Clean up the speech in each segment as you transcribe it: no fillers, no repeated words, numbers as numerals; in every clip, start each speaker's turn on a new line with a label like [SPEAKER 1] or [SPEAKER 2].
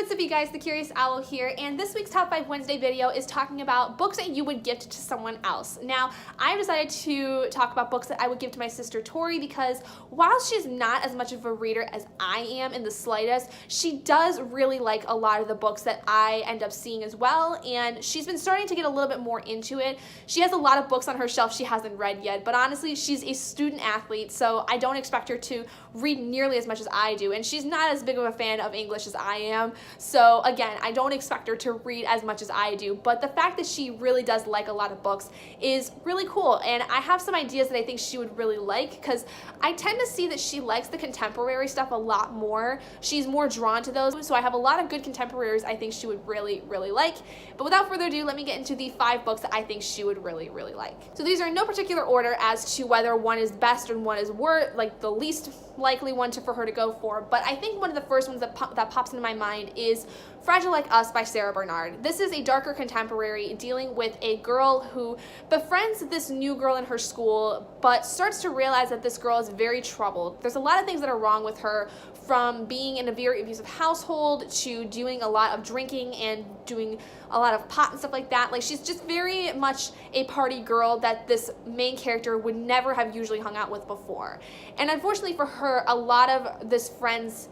[SPEAKER 1] what's up you guys, the Curious Owl here, and this week's Top 5 Wednesday video is talking about books that you would gift to someone else. Now, I decided to talk about books that I would give to my sister Tori because while she's not as much of a reader as I am in the slightest, she does really like a lot of the books that I end up seeing as well, and she's been starting to get a little bit more into it. She has a lot of books on her shelf she hasn't read yet, but honestly, she's a student athlete, so I don't expect her to read nearly as much as I do, and she's not as big of a fan of English as I am. So again, I don't expect her to read as much as I do, but the fact that she really does like a lot of books is really cool, and I have some ideas that I think she would really like because I tend to see that she likes the contemporary stuff a lot more. She's more drawn to those, so I have a lot of good contemporaries I think she would really like. But without further ado, let me get into the 5 books that I think she would really like. So these are in no particular order as to whether one is best and one is worth, like the least likely one for her to go for, but I think one of the first ones that pops into my mind is Fragile Like Us by Sarah Bernard. This is a darker contemporary dealing with a girl who befriends this new girl in her school, but starts to realize that this girl is very troubled. There's a lot of things that are wrong with her, from being in a very abusive household to doing a lot of drinking and doing a lot of pot and stuff like that. Like, she's just very much a party girl that this main character would never have usually hung out with before. And unfortunately for her, a lot of this friend's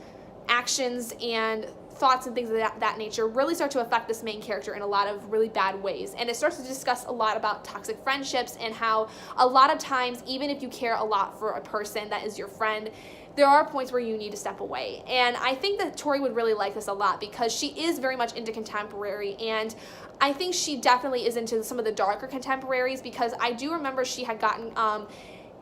[SPEAKER 1] actions and thoughts and things of that nature really start to affect this main character in a lot of really bad ways. And it starts to discuss a lot about toxic friendships and how a lot of times, even if you care a lot for a person that is your friend, there are points where you need to step away. And I think that Tori would really like this a lot because she is very much into contemporary, and I think she definitely is into some of the darker contemporaries because I do remember she had gotten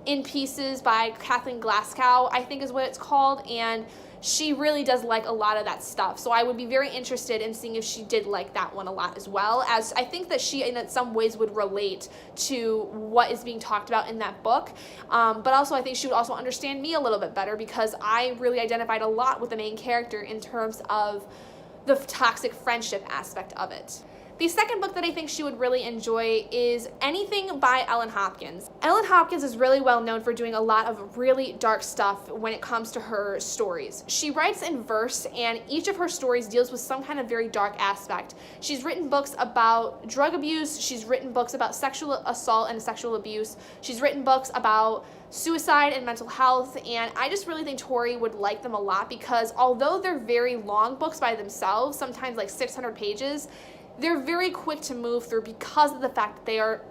[SPEAKER 1] In Pieces by Kathleen Glasgow, I think is what it's called, and she really does like a lot of that stuff. So I would be very interested in seeing if she did like that one a lot as well, as I think that she in some ways would relate to what is being talked about in that book. But also I think she would also understand me a little bit better because I really identified a lot with the main character in terms of the toxic friendship aspect of it. The second book that I think she would really enjoy is Anything by Ellen Hopkins. Ellen Hopkins is really well known for doing a lot of really dark stuff when it comes to her stories. She writes in verse, and each of her stories deals with some kind of very dark aspect. She's written books about drug abuse, she's written books about sexual assault and sexual abuse, she's written books about suicide and mental health, and I just really think Tori would like them a lot because although they're very long books by themselves, sometimes like 600 pages, they're very quick to move through because of the fact that they are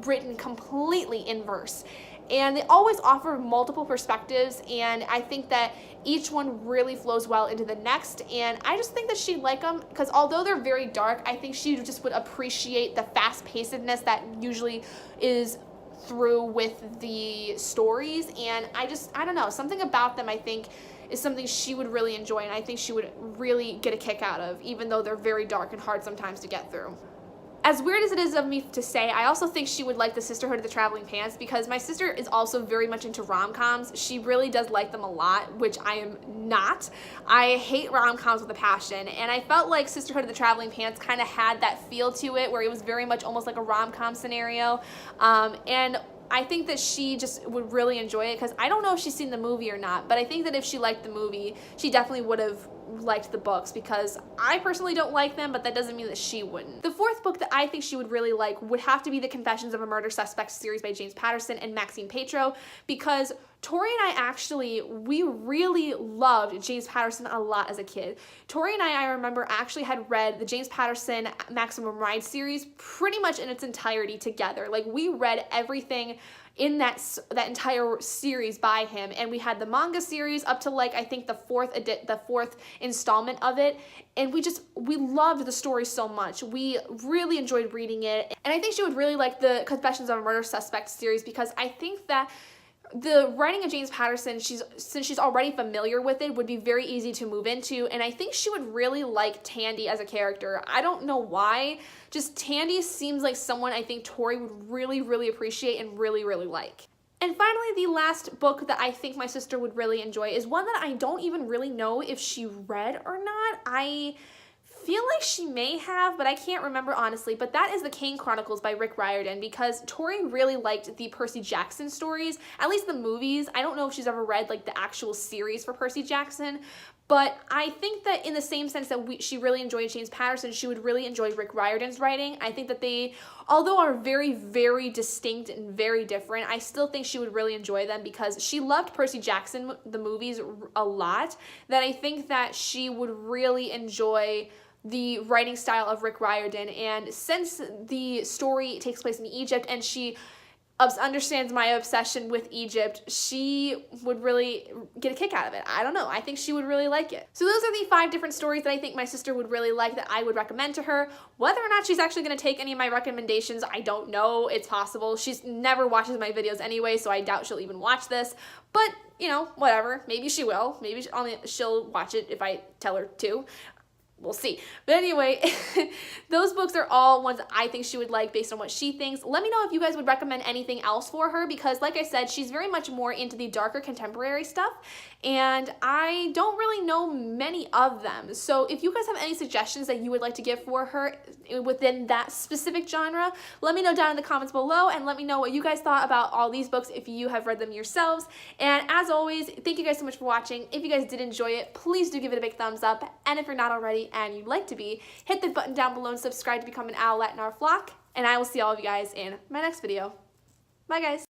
[SPEAKER 1] written completely in verse. And they always offer multiple perspectives, and I think that each one really flows well into the next, and I just think that she'd like them because although they're very dark, I think she just would appreciate the fast-pacedness that usually is through with the stories, and I don't know, something about them I think is something she would really enjoy, and I think she would really get a kick out of, even though they're very dark and hard sometimes to get through. As weird as it is of me to say, I also think she would like The Sisterhood of the Traveling Pants because my sister is also very much into rom-coms. She really does like them a lot, which I am not. I hate rom-coms with a passion, and I felt like Sisterhood of the Traveling Pants kind of had that feel to it where it was very much almost like a rom-com scenario, and I think that she just would really enjoy it because I don't know if she's seen the movie or not, but I think that if she liked the movie, she definitely would have liked the books because I personally don't like them, but that doesn't mean that she wouldn't. The fourth book that I think she would really like would have to be the Confessions of a Murder Suspect series by James Patterson and Maxine Petro because Tori and I we really loved James Patterson a lot as a kid. Tori and I remember actually had read the James Patterson Maximum Ride series pretty much in its entirety together. Like, we read everything in that entire series by him, and we had the manga series up to like I think the fourth installment of it, and we loved the story so much. We really enjoyed reading it, and I think she would really like the Confessions of a Murder Suspect series because I think that the writing of James Patterson, since she's already familiar with it, would be very easy to move into, and I think she would really like Tandy as a character. I don't know why, just Tandy seems like someone I think Tori would really appreciate and really like. And finally, the last book that I think my sister would really enjoy is one that I don't even really know if she read or not. I feel like she may have, but I can't remember honestly, but that is the Kane Chronicles by Rick Riordan, because Tori really liked the Percy Jackson stories, at least the movies. I don't know if she's ever read like the actual series for Percy Jackson, but I think that in the same sense that she really enjoyed James Patterson, she would really enjoy Rick Riordan's writing. I think that they, although are very, very distinct and very different, I still think she would really enjoy them because she loved Percy Jackson, the movies, a lot, that I think that she would really enjoy the writing style of Rick Riordan. And since the story takes place in Egypt and she understands my obsession with Egypt, she would really get a kick out of it. I don't know. I think she would really like it. So those are the 5 different stories that I think my sister would really like that I would recommend to her. Whether or not she's actually going to take any of my recommendations, I don't know. It's possible. She's never watches my videos anyway, so I doubt she'll even watch this. But, you know, whatever. Maybe she will. Maybe she'll watch it if I tell her to. We'll see. But anyway, those books are all ones that I think she would like based on what she thinks. Let me know if you guys would recommend anything else for her, because like I said, she's very much more into the darker contemporary stuff, and I don't really know many of them. So if you guys have any suggestions that you would like to give for her within that specific genre, let me know down in the comments below, and let me know what you guys thought about all these books if you have read them yourselves. And as always, thank you guys so much for watching. If you guys did enjoy it, please do give it a big thumbs up, and if you're not already and you'd like to be, hit the button down below and subscribe to become an owlet in our flock, and I will see all of you guys in my next video. Bye guys!